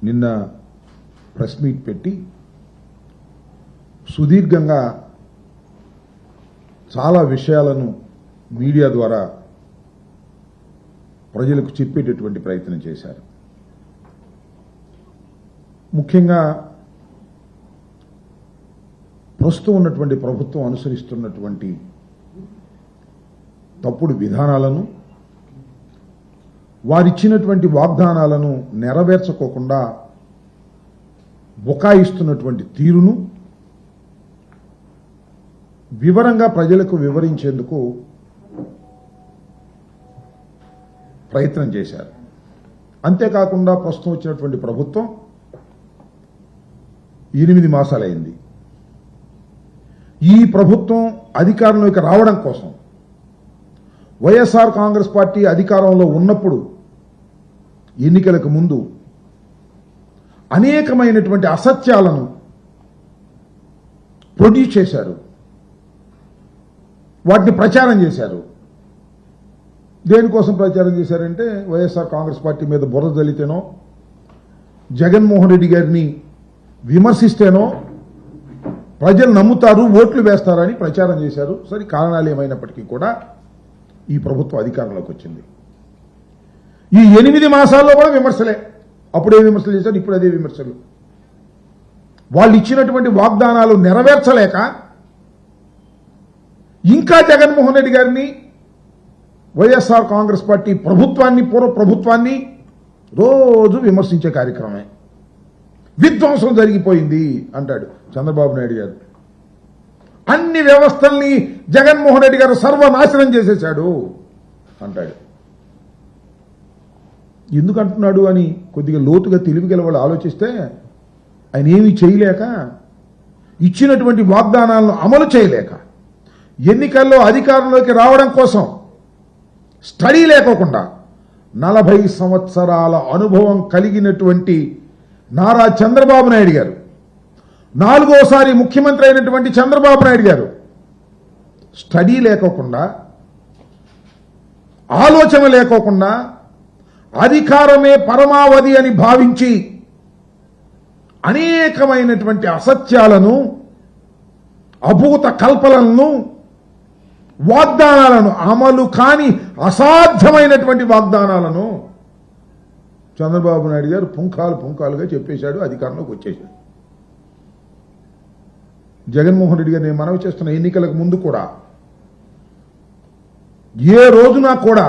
నిన్న press meet పెట్టి సుదీర్ఘంగా చాలా విషయాలను మీడియా ద్వారా ప్రజలకు చెప్పేటటువంటి ప్రయత్నం చేశారు. ముఖ్యంగా ప్రస్తుతం ఉన్నటువంటి ప్రభుత్వం అనుసరిస్తున్నటువంటి తప్పుడు విధానాలను, వారిచ్చినటువంటి వాగ్దానాలను నెరవేర్చుకోకుండా బుకాయిస్తున్నటువంటి తీరును వివరంగా ప్రజలకు వివరించేందుకు ప్రయత్నం చేశారు. అంతేకాకుండా ప్రస్తుతం వచ్చినటువంటి ప్రభుత్వం 8 మాసాలైంది. ఈ ప్రభుత్వం అధికారంలోకి రావడం కోసం వైఎస్ఆర్ కాంగ్రెస్ పార్టీ అధికారంలో ఉన్నప్పుడు ఎన్నికలకు ముందు అనేకమైనటువంటి అసత్యాలను ప్రొడ్యూస్ చేశారు, వాటిని ప్రచారం చేశారు. దేనికోసం ప్రచారం చేశారంటే వైఎస్ఆర్ కాంగ్రెస్ పార్టీ మీద బురద జల్లితేనో, జగన్మోహన్ రెడ్డి గారిని విమర్శిస్తేనో ప్రజలు నమ్ముతారు, ఓట్లు వేస్తారని ప్రచారం చేశారు. సరే, కారణాలు ఏమైనప్పటికీ కూడా ఈ ప్రభుత్వం అధికారంలోకి వచ్చింది. ఈ 8 మాసాల్లో కూడా విమర్శలే. అప్పుడే విమర్శలు చేశారు, ఇప్పుడు అదే విమర్శలు. వాళ్ళు ఇచ్చినటువంటి వాగ్దానాలు నెరవేర్చలేక ఇంకా జగన్మోహన్ రెడ్డి గారిని, వైఎస్ఆర్ కాంగ్రెస్ పార్టీ ప్రభుత్వాన్ని, పూర్వ ప్రభుత్వాన్ని రోజు విమర్శించే కార్యక్రమమే. విధ్వంసం జరిగిపోయింది అంటాడు చంద్రబాబు నాయుడు గారు. అన్ని వ్యవస్థల్ని జగన్మోహన్ రెడ్డి గారు సర్వనాశనం చేసేశాడు అంటాడు. ఎందుకు అంటున్నాడు అని కొద్దిగా లోతుగా తెలివిగల వాళ్ళు ఆలోచిస్తే, ఆయన ఏమీ చేయలేక, ఇచ్చినటువంటి వాగ్దానాలను అమలు చేయలేక, ఎన్నికల్లో అధికారంలోకి రావడం కోసం స్టడీ లేకోకుండా 40 సంవత్సరాల అనుభవం కలిగినటువంటి నారా చంద్రబాబు నాయుడు గారు, 4వసారి ముఖ్యమంత్రి అయినటువంటి చంద్రబాబు నాయుడు గారు స్టడీ లేకోకుండా, ఆలోచన లేకోకుండా, అధికారమే పరమావధి అని భావించి అనేకమైనటువంటి అసత్యాలను, అభూత కల్పనలను, వాగ్దానాలను, అమలు కాని అసాధ్యమైనటువంటి వాగ్దానాలను చంద్రబాబు నాయుడు గారు పుంఖాలుగా చెప్పేశాడు, అధికారంలోకి వచ్చేశాడు. జగన్మోహన్ రెడ్డి గారు నేను మనవి చేస్తున్న ఎన్నికలకు ముందు కూడా ఏ రోజున కూడా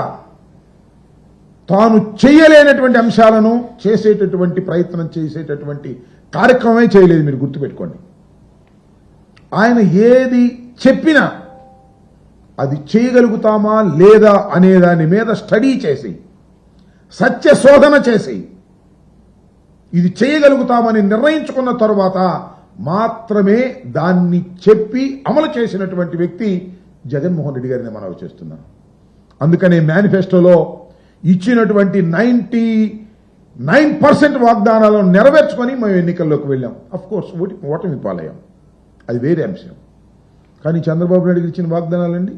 తాను చేయలేనటువంటి అంశాలను చేసేటటువంటి ప్రయత్నం చేసేటటువంటి కార్యక్రమమే చేయలేదు. మీరు గుర్తుపెట్టుకోండి. ఆయన ఏది చెప్పినా అది చేయగలుగుతామా లేదా అనే దాని మీద స్టడీ చేసి, సత్య శోధన చేసి, ఇది చేయగలుగుతామని నిర్ణయించుకున్న తరువాత మాత్రమే దాన్ని చెప్పి అమలు చేసినటువంటి వ్యక్తి జగన్మోహన్ రెడ్డి గారిని మనవి చేస్తున్నాను. అందుకనే మేనిఫెస్టోలో ఇచ్చినటువంటి 99% వాగ్దానాలను నెరవేర్చుకొని మేము ఎన్నికల్లోకి వెళ్ళాం. అఫ్కోర్స్ ఓటమి పాలయ్యాం, అది వేరే అంశం. కానీ చంద్రబాబు నాయుడు ఇచ్చిన వాగ్దానాలండి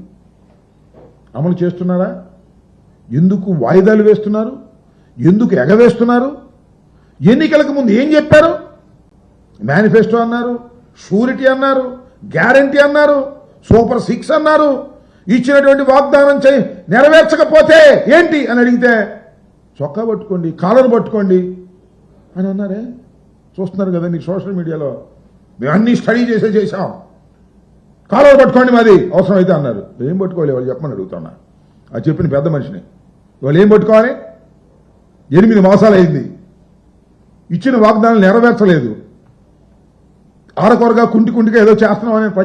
అమలు చేస్తున్నారా? ఎందుకు వాయిదాలు వేస్తున్నారు? ఎందుకు ఎగవేస్తున్నారు? ఎన్నికలకు ముందు ఏం చెప్పారు? మేనిఫెస్టో అన్నారు, షూరిటీ అన్నారు, గ్యారంటీ అన్నారు, సూపర్ 6 అన్నారు. ఇచ్చినటువంటి వాగ్దానం నెరవేర్చకపోతే ఏంటి అని అడిగితే చొక్కా పట్టుకోండి, కాలర్ పట్టుకోండి అని అన్నారే. చూస్తున్నారు కదా నీకు సోషల్ మీడియాలో, మేము అన్ని స్టడీ చేసాం, కాలర్ పట్టుకోండి మాది అవసరమైతే అన్నారు. ఏం పట్టుకోవాలి వాళ్ళు చెప్పమని అడుగుతున్నా. అది చెప్పిన పెద్ద మనిషిని. వాళ్ళు ఏం పట్టుకోవాలి? 8 మాసాలు అయింది, ఇచ్చిన వాగ్దానాలు నెరవేర్చలేదు, ఆరకొరగా కుంటిగా ఏదో చేస్తున్నామని